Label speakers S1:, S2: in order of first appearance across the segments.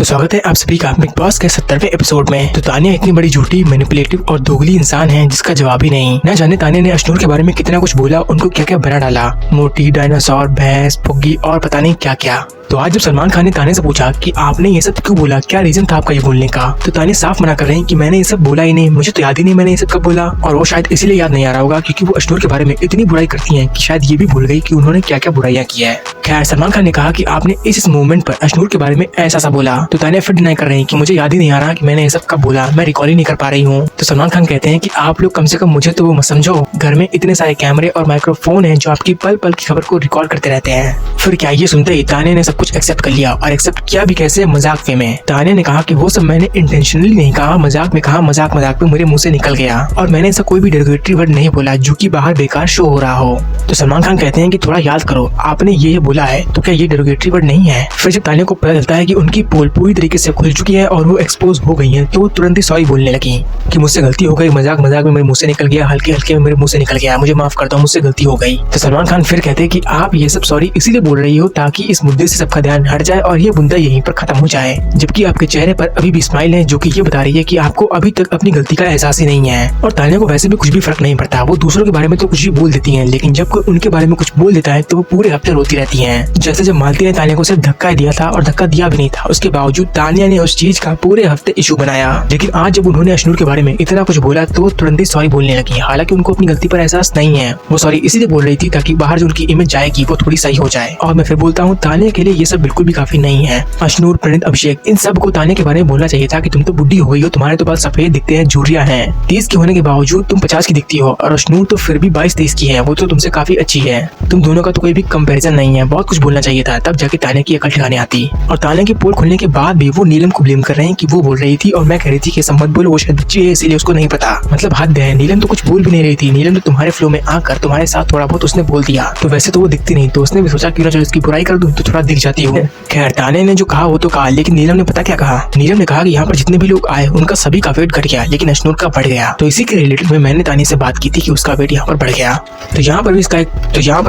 S1: तो स्वागत है आप सभी का बिग बॉस के 70वें एपिसोड में। तो तानिया इतनी बड़ी झूठी, मैनिपुलेटिव और दोगली इंसान है जिसका जवाब ही नहीं। न जाने तानिया ने अश्नूर के बारे में कितना कुछ बोला, उनको क्या क्या बना डाला, मोटी, डायनासोर, भैंस, फुग्गी और पता नहीं क्या क्या। तो आज जब सलमान खान ने तानिया से पूछा कि आपने ये सब क्यों बोला, क्या रीजन था आपका ये बोलने का, तो तानिया साफ मना कर रहे हैं कि मैंने ये सब बोला ही नहीं, मुझे तो याद ही नहीं मैंने ये सब कब बोला। और वो शायद इसीलिए याद नहीं आ रहा होगा क्योंकि वो अश्नूर के बारे में इतनी बुराई करती हैं कि शायद ये भी भूल गई कि उन्होंने क्या क्या बुराइयां की है। खैर, सलमान खान ने कहा कि आपने इस मोमेंट पर अश्नूर के बारे में ऐसा सा बोला। तो तानिया फिर डिनाई कर रहे हैं कि मुझे याद ही नहीं आ रहा कि मैंने ये सब कब बोला, मैं रिकॉल ही नहीं कर पा रही हूँ। तो सलमान खान कहते हैं कि आप लोग कम से कम मुझे तो वो मत समझो, घर में इतने सारे कैमरे और माइक्रोफोन हैं जो आपकी पल पल की खबर को रिकॉर्ड करते रहते हैं। फिर क्या ये सुनते ही तानिया ने सब कुछ एक्सेप्ट कर लिया, और एक्सेप्ट किया भी कैसे, मजाक वे में। तानिया ने कहा कि वो सब मैंने इंटेंशनली नहीं कहा, मजाक में कहा, मजाक मजाक में मेरे मुंह से निकल गया, और मैंने ऐसा कोई भी डेरोगेटरी वर्ड नहीं बोला जो कि बाहर बेकार शो हो रहा हो। तो सलमान खान कहते हैं कि थोड़ा याद करो, आपने ये बोला है तो क्या ये डेरोगेटरी वर्ड नहीं है। फिर जब तानिया को पता चलता है कि उनकी पोल पूरी तरीके से खुल चुकी है और वो एक्सपोज हो गई है, तो वो तुरंत ही सॉरी बोलने लगी कि मुझसे गलती हो गई, मजाक मजाक में मेरे मुंह से निकल गया, हल्के हल्के में मेरे मुंह से निकल गया, मुझे माफ कर दो, मुझसे गलती हो गई। तो सलमान खान फिर कहते हैं कि आप ये सब सॉरी इसीलिए बोल रही हो ताकि इस मुद्दे से सबका ध्यान हट जाए और ये मुद्दा यहीं पर खत्म हो जाए, जबकि आपके चेहरे पर अभी भी स्माइल है जो कि ये बता रही है कि आपको अभी तक अपनी गलती का एहसास ही नहीं है। और तानिया को वैसे भी कुछ भी फर्क नहीं पड़ता, वो दूसरों के बारे में तो कुछ भी बोल देती हैं, लेकिन जब कोई उनके बारे में कुछ बोल देता है तो वो पूरे हफ्ते रोती रहती हैं। जैसे जब मालती ने तानिया को सिर्फ धक्का दिया था और धक्का दिया भी नहीं था, उसके बावजूद तानिया ने उस चीज का पूरे हफ्ते इशू बनाया। लेकिन आज जब उन्होंने अश्नूर के बारे में इतना कुछ बोला तो वो तुरंत ही सॉरी बोलने लगी, हालांकि उनको अपनी गलती पर एहसास नहीं है। वो सॉरी इसीलिए बोल रही थी ताकि बाहर जो उनकी इमेज जाएगी वो थोड़ी सही हो जाए। और मैं फिर बोलता हूँ, तानिया के लिए ये सब बिल्कुल भी काफी नहीं है। अश्नूर, प्रणीत, अभिषेक, इन सब को तानिया के बारे में बोलना चाहिए था कि तुम तो बुढ़ी हो गई हो, तुम्हारे तो बाल सफेद दिखते हैं, झुर्रियां हैं, 30 के होने के बावजूद तुम 50 की दिखती हो, और अश्नूर तो फिर भी 22-23 की है, वो तो तुमसे काफी अच्छी है। तुम दोनों का तो कोई भी कंपैरिजन नहीं है। बहुत कुछ बोलना चाहिए था, तब जाके तानिया की अकल ठिकाने आती। और तानिया की पोल खुलने के बाद भी वो नीलम को ब्लेम कर रहे हैं कि वो बोल रही थी और मैं कह रही थी कि सब मत बोलो, वो शायद बच्ची है इसीलिए उसको नहीं पता। मतलब हद है, नीलम तो कुछ बोल भी नहीं रही थी, नीलम तो तुम्हारे फ्लो में आकर तुम्हारे साथ थोड़ा बहुत उसने बोल दिया। तो वैसे तो वो दिखती नहीं, तो उसने भी सोचा कि चलो इसकी बुराई कर दूं तो थोड़ा दिख जाती हो। खैर, तानिया ने जो कहा वो तो कहा, लेकिन नीलम ने पता क्या कहा। नीलम ने कहा कि यहाँ पर जितने भी लोग आए उनका सभी का वेट घट गया, लेकिन अश्नूर का बढ़ गया। तो इसी के रिलेटेड में मैंने तानिया से बात की थी कि उसका वेट यहाँ पर बढ़ गया। तो यहाँ पर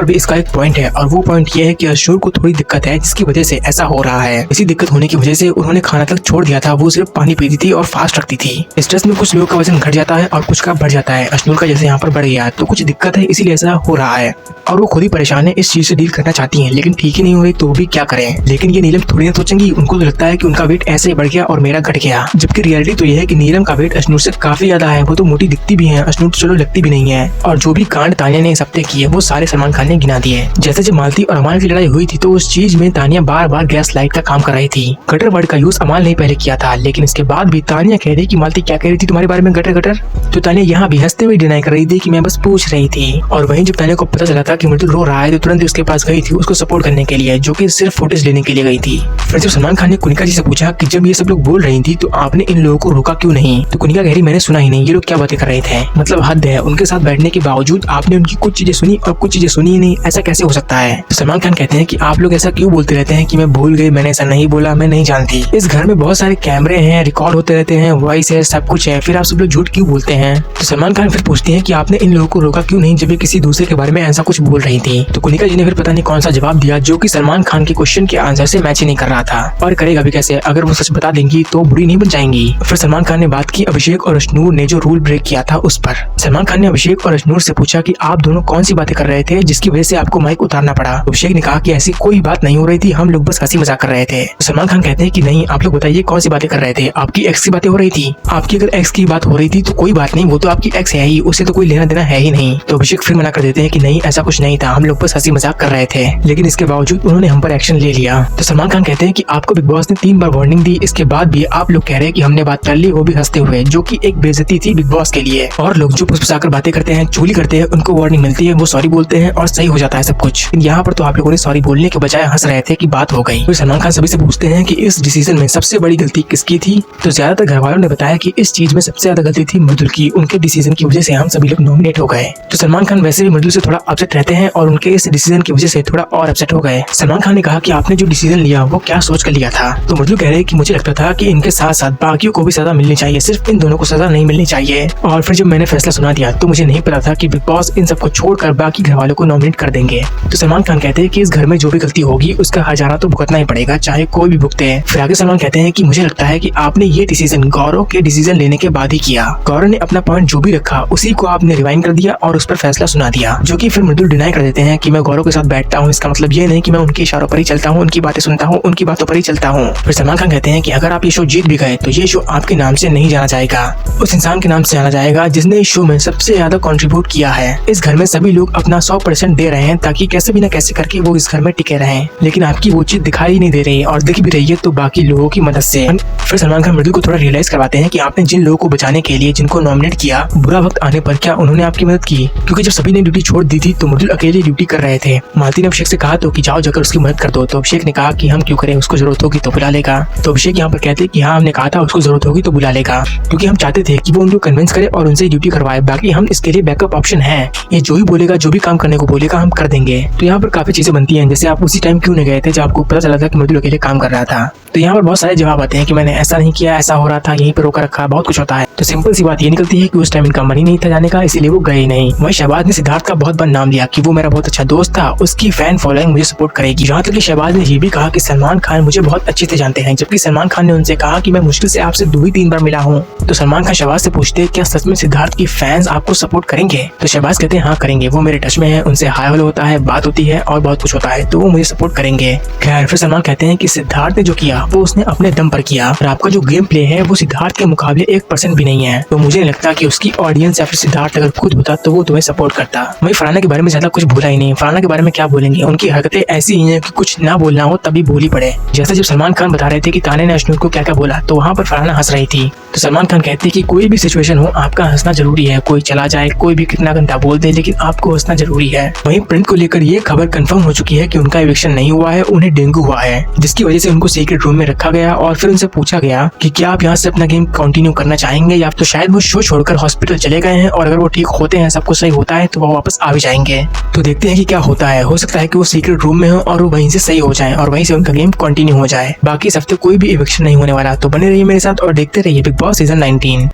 S1: भी इसका एक पॉइंट है, और वो पॉइंट ये है कि अश्नूर को थोड़ी दिक्कत है जिसकी वजह से ऐसा हो रहा है। इसी दिक्कत होने की वजह से उन्होंने खाना तक छोड़ दिया था, वो सिर्फ पानी पीती थी और फास्ट रखती थी। स्ट्रेस में कुछ लोगों का वजन घट जाता है और कुछ का बढ़ जाता है। अश्नूर का जैसे यहाँ पर बढ़ गया, तो कुछ दिक्कत है इसीलिए ऐसा हो रहा है, और वो खुद ही परेशान है, इस चीज से डील करना चाहती हैं, लेकिन ठीक ही नहीं हो रही, तो भी क्या करें। लेकिन ये नीलम थोड़ी ना सोचेंगी, उनको तो लगता है कि उनका वेट ऐसे बढ़ गया और मेरा घट गया, जबकि रियलिटी तो ये है कि नीलम का वेट अश्नूर से काफी ज्यादा है। वो तो मोटी दिखती भी है, अश्नूर तो चलो लगती भी नहीं है। और जो भी कांड तानिया ने इस हफ्ते किए वो सारे सलमान खान ने गिना दिए। जैसे जब मालती और अमाल की लड़ाई हुई थी तो उस चीज में तानिया बार बार गैस लाइट का काम कर रही थी। गटर वर्ड का यूज अमाल ने पहले किया था, लेकिन इसके बाद भी तानिया कह रही कि मालती क्या कह रही थी तुम्हारे बारे में, गटर गटर। तो तानिया यहाँ भी हंसते हुए डिनाई कर रही थी कि मैं बस पूछ रही थी। और वहीं जब तानिया को पता चला था कि मृदुल रो रहा है तो तुरंत उसके पास गई थी उसको सपोर्ट करने के लिए, जो कि सिर्फ फुटेज लेने के लिए गई थी। फिर जब सलमान खान ने कुनिका जी से पूछा कि जब ये सब लोग बोल रही थी तो आपने इन लोगों को रोका क्यों नहीं, तो कुनिका कह रही मैंने सुना ही नहीं, ये लोग क्या बातें कर रहे थे। मतलब हद है, उनके साथ बैठने के बावजूद आपने उनकी कुछ चीजें सुनी और कुछ चीजें सुनी ही नहीं, ऐसा कैसे हो सकता है। तो सलमान खान कहते हैं कि आप लोग ऐसा क्यों बोलते रहते हैं कि मैं भूल गई, मैंने ऐसा नहीं बोला, मैं नहीं जानती। इस घर में बहुत सारे कैमरे हैं, रिकॉर्ड होते रहते हैं, वॉइस है, सब कुछ है, फिर आप सब लोग झूठ क्यों बोलते हैं। तो सलमान खान फिर पूछते हैं कि आपने इन लोगों को रोका क्यों नहीं जब ये किसी दूसरे के बारे में ऐसा कुछ बोल रही थी। तो कुनिका जी ने फिर पता नहीं कौन सा जवाब दिया जो कि सलमान खान के क्वेश्चन के आंसर से मैच ही नहीं कर रहा था, और करेगा भी कैसे, अगर वो सच बता देंगी तो बुरी नहीं बन जाएंगी। फिर सलमान खान ने बात की अभिषेक और अश्नूर ने जो रूल ब्रेक किया था उस पर। सलमान खान ने अभिषेक और अश्नूर से पूछा कि आप दोनों कौन सी बातें कर रहे थे जिसकी वजह से आपको माइक उतारना पड़ा। अभिषेक ने कहा कि ऐसी कोई बात नहीं हो रही थी, हम लोग बस हंसी मजाक कर रहे थे। तो सलमान खान कहते हैं कि नहीं, आप लोग बताइए कौन सी बातें कर रहे थे, आपकी एक्स की बातें हो रही थी। आपकी अगर एक्स की बात हो रही थी तो कोई बात नहीं, वो तो आपकी एक्स है ही, उससे तो कोई लेना देना है ही नहीं। तो अभिषेक फिर मना कर देते हैं कि नहीं ऐसा कुछ नहीं था, हम लोग बस हंसी मजाक कर रहे थे, लेकिन इसके बावजूद उन्होंने हम पर एक्शन ले लिया। तो सलमान खान कहते हैं कि आपको बिग बॉस ने 3 बार वार्निंग दी, इसके बाद भी आप लोग कह रहे हैं कि हमने बात कर ली, वो भी हंसते हुए, जो कि एक बेइज्जती थी बिग बॉस के लिए। और लोग जो फुसफुसाकर बातें करते हैं, चोली करते हैं, उनको वार्निंग मिलती है, वो सॉरी बोलते हैं और सही हो जाता है सब कुछ। यहाँ पर तो आप लोगों ने सॉरी बोलने के बजाय हंस रहे थे कि बात हो गई। तो सलमान खान सभी से पूछते हैं कि इस डिसीजन में सबसे बड़ी गलती किसकी थी। तो ज्यादातर घर वालों ने बताया कि इस चीज में सबसे ज्यादा गलती थी मृदुल की, उनके डिसीजन की वजह से हम सभी लोग नॉमिनेट हो गए। तो सलमान खान वैसे भी मृदुल से थोड़ा अपसेट रहते हैं और उनके इस डिसीजन की वजह से थोड़ा और अपसेट हो गए। सलमान खान ने कहा कि आपने जो डिसीजन लिया वो क्या सोच कर लिया था। तो मृदुल कह रहे हैं कि मुझे लगता था कि इनके साथ साथ बाकियों को भी सजा मिलनी चाहिए, सिर्फ इन दोनों को सजा नहीं मिलनी चाहिए। और फिर जब मैंने फैसला सुना दिया तो मुझे नहीं पता था कि बिग बॉस इन सबको छोड़कर बाकी घर वालों को नॉमिनेट कर देंगे। तो सलमान खान कहते हैं कि इस घर में जो भी गलती होगी उसका हर्जाना तो भुगतना ही पड़ेगा, चाहे कोई भी भुगते। फिर आगे सलमान कहते हैं कि मुझे लगता है कि आपने ये डिसीजन गौरव के डिसीजन लेने के बाद ही किया। गौरव ने अपना पॉइंट जो भी रखा उसी को आपने रिवाइंड कर दिया और उस पर फैसला सुना दिया, जो कि फिर मृदुल डिनाई कर देते हैं कि मैं गौरव के साथ बैठता हूँ। इसका मतलब ये नहीं कि मैं उनके इशारों पर ही चलता हूँ, उनकी बातें सुनता हूँ, उनकी बातों पर ही चलता हूँ। फिर सलमान खान कहते हैं कि अगर आप ये शो जीत भी गए तो ये शो आपके नाम से नहीं जाना जाएगा, उस इंसान के नाम से जाना जाएगा जिसने इस शो में सबसे ज्यादा कंट्रीब्यूट किया है। इस घर में सभी लोग अपना 100% दे रहे हैं ताकि कैसे भी न कैसे करके वो इस घर में टिके रहें, लेकिन आपकी वो चीज दिखाई नहीं दे रही और दिख भी रही है तो बाकी लोगों की मदद से। फिर सलमान खान मृदुल को थोड़ा रियलाइज करवाते हैं कि आपने जिन लोगों को बचाने के लिए जिनको नॉमिनेट किया, बुरा वक्त आने पर क्या उन्होंने आपकी मदद की? क्योंकि जब सभी ने ड्यूटी छोड़ दी थी तो मृदुल अकेले ड्यूटी कर रहे थे। मालती ने अभिषेक से कहा तो कि जाओ जाकर उसकी मदद कर दो, तो अभिषेक ने कहा कि हम क्यों करें, उसको जरूरत होगी तो बुला लेगा। तो अभिषेक यहाँ पर कहते कि हाँ हमने कहा था उसको जरूरत होगी तो बुला लेगा, क्योंकि हम चाहते थे कि वो उनको कन्विंस करे और उनसे ड्यूटी करवाए। बाकी हम इसके लिए बैकअप ऑप्शन है, ये जो भी बोलेगा, जो भी काम करने को बोलेगा हम कर देंगे। तो यहाँ पर काफी चीजें बनती हैं, जैसे आप उसी टाइम क्यों नहीं गए थे जब आपको पता चला था कि मृदुल अकेले काम कर रहा था। तो यहाँ पर बहुत सारे जवाब आते हैं कि मैंने ऐसा नहीं किया, ऐसा हो रहा था, यहीं पर रोका रखा, बहुत कुछ होता है। तो सिंपल सी बात ये निकलती है कि उस टाइम इनका मन ही नहीं था जाने का, इसीलिए वो गए नहीं। वहीं शहबाज ने सिद्धार्थ का बहुत बड़ा नाम लिया कि वो मेरा बहुत अच्छा दोस्त था, उसकी फैन फॉलोइंग मुझे सपोर्ट करेगी। यहाँ तक कि शहबाज ने ये भी कहा कि सलमान खान मुझे बहुत अच्छे से जानते हैं, जबकि सलमान खान ने उनसे कहा कि मैं मुश्किल से आपसे 2 ही 3 बार मिला हूँ। तो सलमान खान शहबाज से पूछते क्या सच में सिद्धार्थ की फैंस आपको सपोर्ट करेंगे? तो शहबाज कहते हैं हाँ करेंगे, वो मेरे टच में है, उनसे हाई हेलो होता है, बात होती है और बहुत कुछ होता है, तो वो मुझे सपोर्ट करेंगे। खैर फिर सलमान कहते हैं कि सिद्धार्थ ने जो किया वो उसने अपने दम पर किया और आपका जो गेम प्ले है वो सिद्धार्थ के मुकाबले 1% भी नहीं है। तो मुझे नहीं लगता कि उसकी ऑडियंस या फिर सिद्धार्थ अगर खुद होता तो वो तुम्हें सपोर्ट करता। वही फरहाना के बारे में ज्यादा कुछ भूला ही नहीं। फरहाना के बारे में क्या बोलेंगे, उनकी हरकतें ऐसी ही हैं कि कुछ ना बोलना हो तभी बोली पड़े। जैसे जब सलमान खान बता रहे थे कि ताने ने अश्नूर को क्या क्या बोला तो वहाँ पर फरहाना हंस रही थी। तो सलमान खान कहते हैं कि कोई भी सिचुएशन हो आपका हंसना जरूरी है, कोई चला जाए, कोई भी कितना घंटा बोल दे, लेकिन आपको हंसना जरूरी है। वहीं प्रिंट को लेकर ये खबर कंफर्म हो चुकी है कि उनका इविक्शन नहीं हुआ है, उन्हें डेंगू हुआ है, जिसकी वजह से उनको सीक्रेट रूम में रखा गया और फिर उनसे पूछा गया कि क्या आप यहाँ से अपना गेम कंटिन्यू करना चाहेंगे या तो शायद वो शो छोड़कर हॉस्पिटल चले गए हैं और अगर वो ठीक होते हैं, सब कुछ सही होता है तो वो वापस आ भी जाएंगे। तो देखते हैं कि क्या होता है। हो सकता है कि वो सीक्रेट रूम में हो और वो वहीं से सही हो जाए और वहीं से उनका गेम कंटिन्यू हो जाए। बाकी इस हफ्ते कोई भी इविक्शन नहीं होने वाला। तो बने रहिए मेरे साथ और देखते रहिए बिग बॉस सीजन 19।